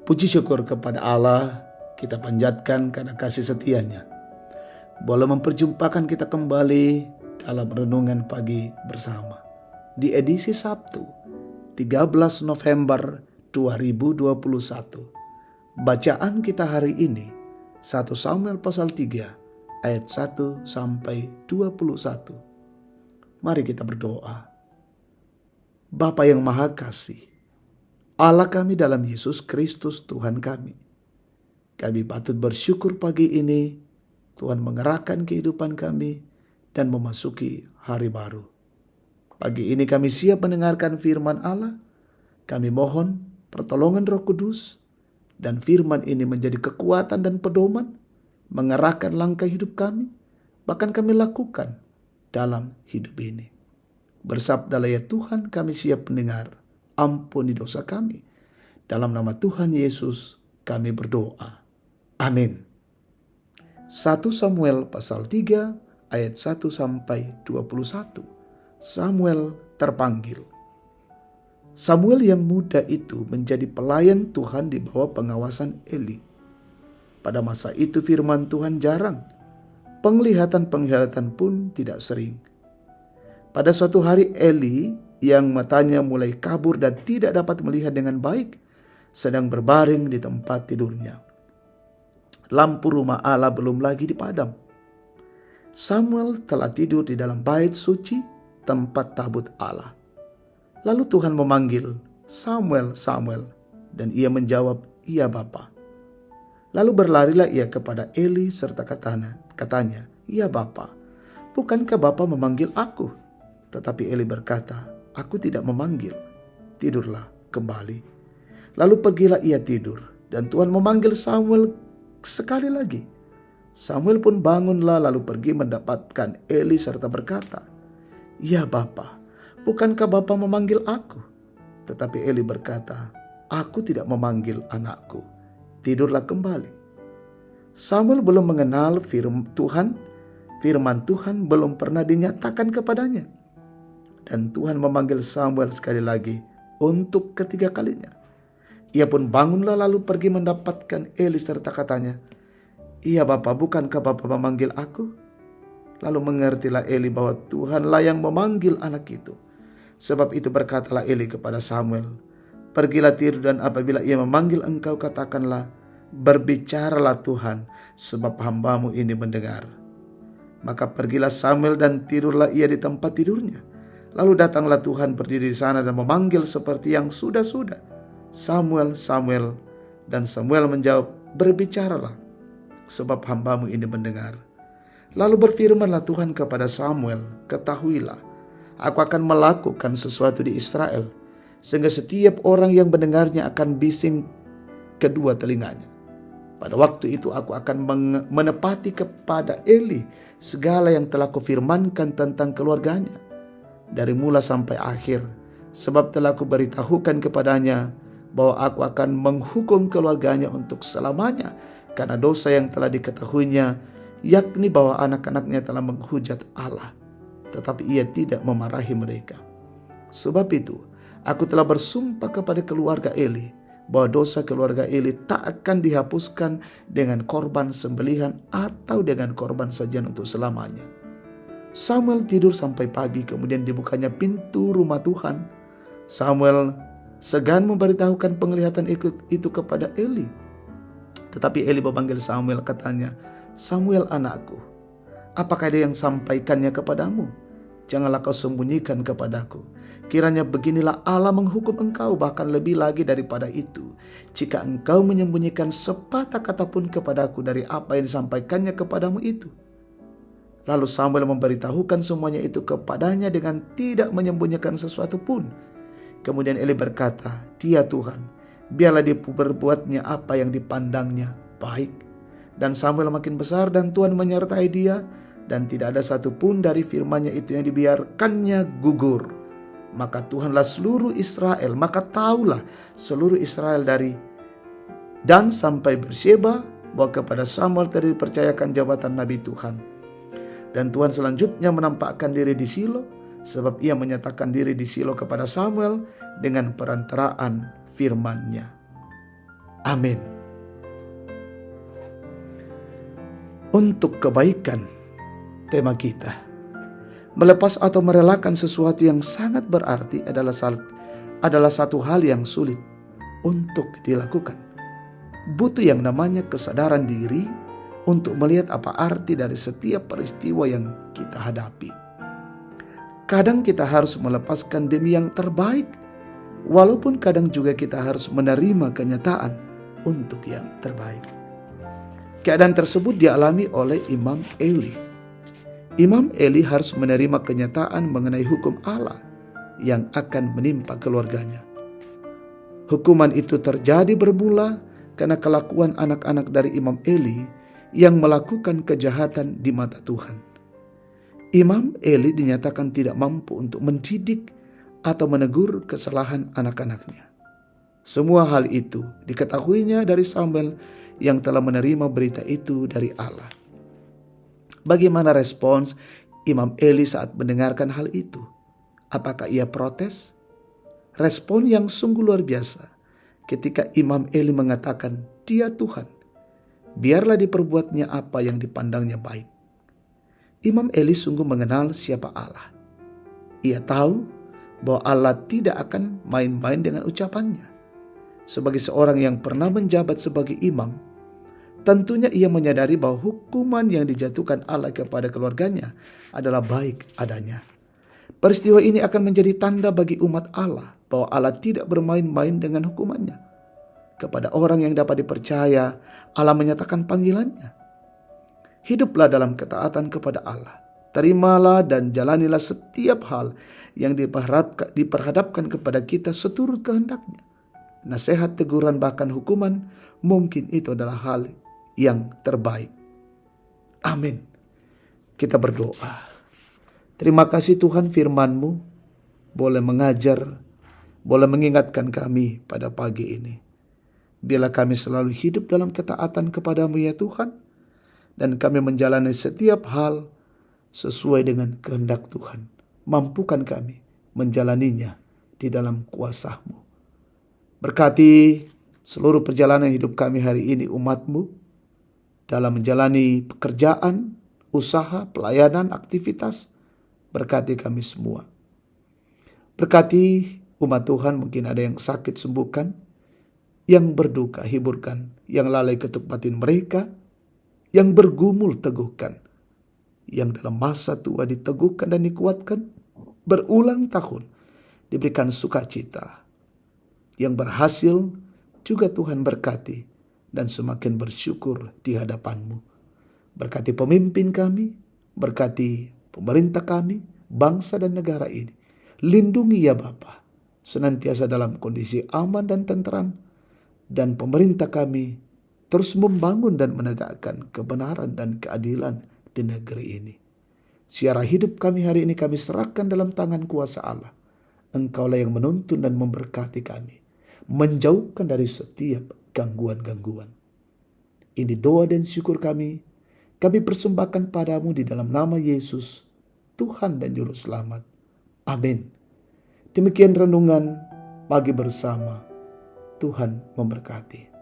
Puji syukur kepada Allah, kita panjatkan karena kasih setia-Nya. Boleh memperjumpakan kita kembali dalam renungan pagi bersama. Di edisi Sabtu, 13 November 2021. Bacaan kita hari ini, 1 Samuel pasal 3, ayat 1 sampai 21. Mari kita berdoa. Bapa yang Maha Kasih, Allah kami dalam Yesus Kristus Tuhan kami patut bersyukur pagi ini Tuhan mengerahkan kehidupan kami dan memasuki hari baru. Pagi ini kami siap mendengarkan firman Allah. Kami mohon pertolongan Roh Kudus dan firman ini menjadi kekuatan dan pedoman, mengarahkan langkah hidup kami, bahkan kami lakukan dalam hidup ini. Bersabdalah ya Tuhan, kami siap mendengar. Ampuni dosa kami. Dalam nama Tuhan Yesus kami berdoa. Amin. 1 Samuel pasal 3 ayat 1 sampai 21. Samuel terpanggil. Samuel yang muda itu menjadi pelayan Tuhan di bawah pengawasan Eli. Pada masa itu firman Tuhan jarang. Penglihatan-penglihatan pun tidak sering. Pada suatu hari Eli yang matanya mulai kabur dan tidak dapat melihat dengan baik, sedang berbaring di tempat tidurnya. Lampu rumah Allah belum lagi dipadam. Samuel telah tidur di dalam bait suci, tempat tabut Allah. Lalu Tuhan memanggil, "Samuel, Samuel." Dan ia menjawab, "Iya Bapa." Lalu berlarilah ia kepada Eli serta katanya, "Iya Bapa, bukankah Bapa memanggil aku?" Tetapi Eli berkata, "Aku tidak memanggil, tidurlah kembali." Lalu pergilah ia tidur, dan Tuhan memanggil Samuel sekali lagi. Samuel pun bangunlah lalu pergi mendapatkan Eli serta berkata, "Ya Bapa, bukankah Bapa memanggil aku?" Tetapi Eli berkata, "Aku tidak memanggil anakku, tidurlah kembali." Samuel belum mengenal firman Tuhan belum pernah dinyatakan kepadanya. Dan Tuhan memanggil Samuel sekali lagi untuk ketiga kalinya. Ia pun bangunlah lalu pergi mendapatkan Eli serta katanya, "Iya Bapa, bukankah Bapa memanggil aku?" Lalu mengertilah Eli bahwa Tuhanlah yang memanggil anak itu. Sebab itu berkatalah Eli kepada Samuel, "Pergilah tidur dan apabila ia memanggil engkau katakanlah, berbicaralah Tuhan, sebab hambamu ini mendengar." Maka pergilah Samuel dan tidurlah ia di tempat tidurnya. Lalu datanglah Tuhan berdiri di sana dan memanggil seperti yang sudah-sudah, "Samuel, Samuel." Dan Samuel menjawab, "Berbicaralah, sebab hambamu ini mendengar." Lalu berfirmanlah Tuhan kepada Samuel, "Ketahuilah, aku akan melakukan sesuatu di Israel, sehingga setiap orang yang mendengarnya akan bising kedua telinganya. Pada waktu itu aku akan menepati kepada Eli segala yang telah kufirmankan tentang keluarganya, dari mula sampai akhir, sebab telah kuberitahukan kepadanya bahwa aku akan menghukum keluarganya untuk selamanya karena dosa yang telah diketahuinya, yakni bahwa anak-anaknya telah menghujat Allah, tetapi ia tidak memarahi mereka. Sebab itu aku telah bersumpah kepada keluarga Eli bahwa dosa keluarga Eli tak akan dihapuskan dengan korban sembelihan atau dengan korban sajian untuk selamanya." Samuel tidur sampai pagi, kemudian dibukanya pintu rumah Tuhan. Samuel segan memberitahukan penglihatan itu kepada Eli. Tetapi Eli memanggil Samuel, katanya, "Samuel anakku, apakah ada yang sampaikannya kepadamu? Janganlah kau sembunyikan kepadaku. Kiranya beginilah Allah menghukum engkau, bahkan lebih lagi daripada itu, jika engkau menyembunyikan sepatah kata pun kepadaku dari apa yang disampaikannya kepadamu itu." Lalu Samuel memberitahukan semuanya itu kepadanya dengan tidak menyembunyikan sesuatu pun. Kemudian Eli berkata, "Dia Tuhan, biarlah dia berbuatnya apa yang dipandangnya baik." Dan Samuel makin besar dan Tuhan menyertai dia, dan tidak ada satupun dari firman-Nya itu yang dibiarkannya gugur. Maka Tuhanlah seluruh Israel, maka taulah seluruh Israel dari Dan sampai Beersheba bahwa kepada Samuel telah dipercayakan jabatan Nabi Tuhan. Dan Tuhan selanjutnya menampakkan diri di Shilo, sebab ia menyatakan diri di Shilo kepada Samuel dengan perantaraan firman-Nya. Amin. Untuk kebaikan, tema kita. Melepas atau merelakan sesuatu yang sangat berarti adalah satu hal yang sulit untuk dilakukan. Butuh yang namanya kesadaran diri untuk melihat apa arti dari setiap peristiwa yang kita hadapi. Kadang kita harus melepaskan demi yang terbaik, walaupun kadang juga kita harus menerima kenyataan untuk yang terbaik. Keadaan tersebut dialami oleh Imam Eli. Imam Eli harus menerima kenyataan mengenai hukum Allah yang akan menimpa keluarganya. Hukuman itu terjadi bermula karena kelakuan anak-anak dari Imam Eli yang melakukan kejahatan di mata Tuhan. Imam Eli dinyatakan tidak mampu untuk mendidik atau menegur kesalahan anak-anaknya. Semua hal itu diketahuinya dari Samuel yang telah menerima berita itu dari Allah. Bagaimana respons Imam Eli saat mendengarkan hal itu? Apakah ia protes? Respon yang sungguh luar biasa ketika Imam Eli mengatakan, "Dia Tuhan, biarlah diperbuatnya apa yang dipandangnya baik." Imam Eli sungguh mengenal siapa Allah. Ia tahu bahwa Allah tidak akan main-main dengan ucapannya. Sebagai seorang yang pernah menjabat sebagai imam, tentunya ia menyadari bahwa hukuman yang dijatuhkan Allah kepada keluarganya adalah baik adanya. Peristiwa ini akan menjadi tanda bagi umat Allah bahwa Allah tidak bermain-main dengan hukumannya. Kepada orang yang dapat dipercaya, Allah menyatakan panggilannya. Hiduplah dalam ketaatan kepada Allah. Terimalah dan jalanilah setiap hal yang diperhadapkan kepada kita seturut kehendaknya. Nasihat, teguran, bahkan hukuman, mungkin itu adalah hal yang terbaik. Amin. Kita berdoa. Terima kasih Tuhan, firman-Mu boleh mengajar, boleh mengingatkan kami pada pagi ini. Biarlah kami selalu hidup dalam ketaatan kepada-Mu ya Tuhan, dan kami menjalani setiap hal sesuai dengan kehendak Tuhan. Mampukan kami menjalaninya di dalam kuasa-Mu. Berkati seluruh perjalanan hidup kami hari ini, umat-Mu, dalam menjalani pekerjaan, usaha, pelayanan, aktivitas. Berkati kami semua. Berkati umat Tuhan, mungkin ada yang sakit sembuhkan, yang berduka hiburkan, yang lalai ketuk batin mereka, yang bergumul teguhkan, yang dalam masa tua diteguhkan dan dikuatkan, berulang tahun diberikan sukacita. Yang berhasil juga Tuhan berkati dan semakin bersyukur di hadapan-Mu. Berkati pemimpin kami, berkati pemerintah kami, bangsa dan negara ini. Lindungi ya Bapa, senantiasa dalam kondisi aman dan tentram, dan pemerintah kami terus membangun dan menegakkan kebenaran dan keadilan di negeri ini. Siara hidup kami hari ini kami serahkan dalam tangan kuasa Allah. Engkaulah yang menuntun dan memberkati kami, menjauhkan dari setiap gangguan-gangguan. Ini doa dan syukur kami persembahkan padamu di dalam nama Yesus, Tuhan dan Juru Selamat. Amin. Demikian renungan pagi bersama. Tuhan memberkati.